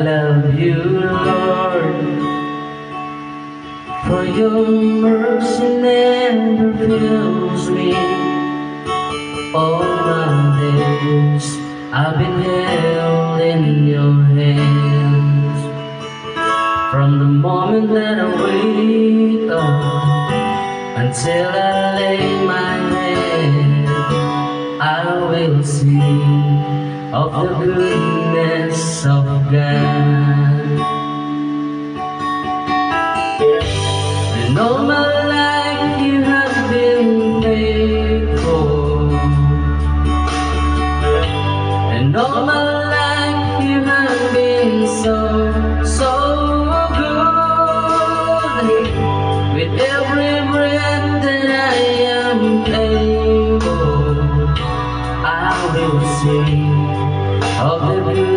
love you, Lord, for your mercy never fails me. All my days I've been held in your hands. From the moment that I wake up until I lay my head, I will sing of the goodness of God. And all my life you have been faithful, and all my life you have been so, so good. With every breath that I am able, I will sing of the good